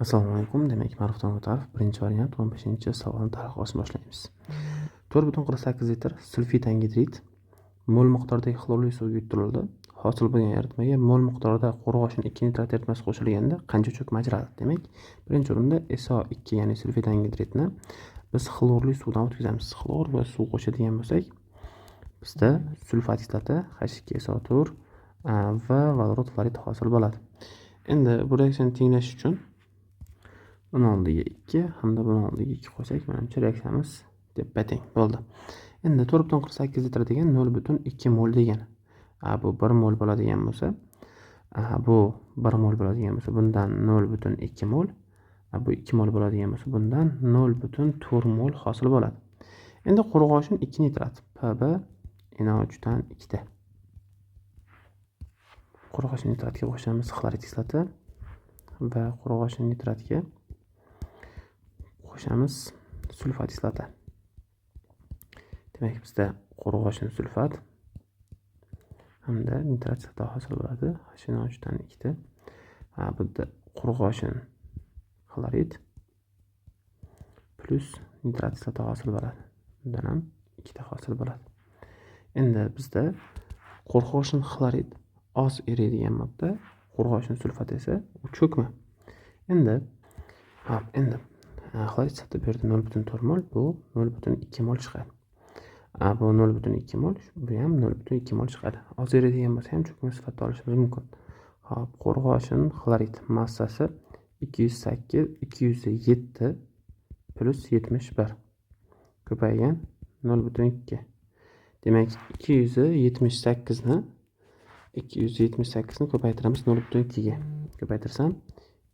Assalomu alaykum. Demak, Ma'rifjon O'tarov birinchi variant 15-savolni targ'ib olishni boshlaymiz. 4,8 litr sulfit angidrid mol miqdordagi xlorli suvga yutirildi. Hosil bo'lgan eritmaga mol miqdorida qo'rg'oshin 2 nitrat eritmasi qo'shilganda qancha cho'kma ajraladi? Demak, birinchi o'rinda SO2 ya'ni sulfit angidridni biz xlorli suvdan o'tkazamiz. Xlor va suv qo'shadigan bo'lsak, bizda sulfat kislota H2SO4 va vodorod xlorid hosil bo'ladi. Endi bu reaksiyani tenglash uchun buni oldiga 2 hamda buni oldiga 2 qo'ysak, menimcha reaksiyamiz teng bo'ldi. Endi 4,8 litr degan 0,2 mol degani. Bu 1 mol bo'ladigan bo'lsa, bu 1 mol bo'ladigan bo'lsa, bundan 0,2 mol, bu 2 mol bo'ladigan bo'lsa, bundan 0,4 mol hosil bo'ladi. Endi qo'rg'oshin 2 nitrat Pb NO3dan 2 ta. Qo'rg'oshin nitratga qo'shamiz xlorid kislota va qo'rg'oshin nitratga qo'shamiz sulfat kislota. Demak, bizda qo'rg'oshin sulfat hamda nitrat kislota hosil bo'ladi. HNO3dan 2 ta. Bunda qo'rg'oshin xlorid plus nitrat kislota hosil bo'ladi. Bundan ham 2 ta hosil bo'ladi. Endi bizda qo'rg'oshin xlorid oz eriydigan modda, qo'rg'oshin sulfat esa cho'kma. Endi xlorid kislota bu yerda 0,4 mol, bu 0,2 mol chiqadi. Bu 0,2 mol, bu ham 0,2 mol chiqadi. Oz eriydigan bo'lsa ham cho'kma sifatida olishimiz mumkin. Hop, qo'rg'oshin xlorid massasi 207 plus 71 ko'paygan 0,2. Demak, 278ni ko'paytiramiz 0,2 ga. Ko'paytirsam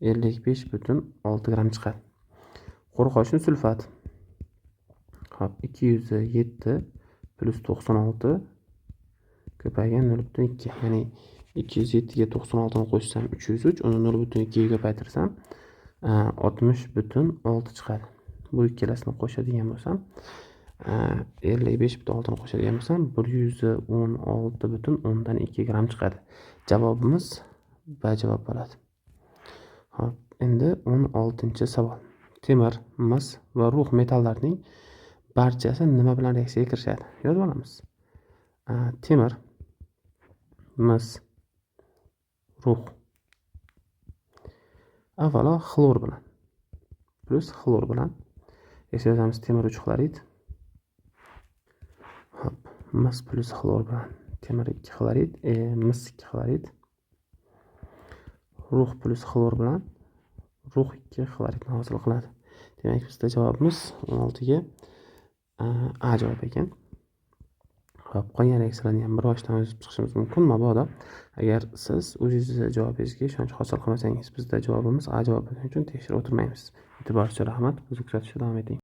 55,6 gram chiqadi. Qo'rg'oshin sulfat. Hop, 207 plus 96 ko'paygan 0,2. Ya'ni 207 ga 96 ni qo'shsam 303, uni 0,2 ga ko'paytirsam 60,6 chiqadi. Bu ikkalasini qo'shadigan bo'lsam, 55,6 ni qo'shadigan bo'lsam 116,2 gram chiqadi. Javobimiz B javob bo'ladi. Hop, endi 16-savol. Temir, mis va rux metallarining barchasi nima bilan reaksiyaga kirishadi? Yozib olamiz. Temir, mis, rux. Avvalo xlor bilan plus xlor bilan yozamiz. Temir 3 xlorid. Hop, mis plus xlor bilan temir 2 xlorid, mis 2 xlorid. Rux plus xlor bilan rux 2 xloridni hosil qiladi. Demak, bizda javobimiz 16 ga A javob ekan. Hop, qolgan reaksiyalarni ham bir boshdan yozib chiqishimiz mumkin. Mabodo agar siz o'zingizga javobingizga ishonch hosil qilmasangiz, bizda javobimiz A javob bo'lgani uchun tekshirib o'tirmaymiz. E'tiboringiz uchun rahmat. Bizni kuzatishda davom eting.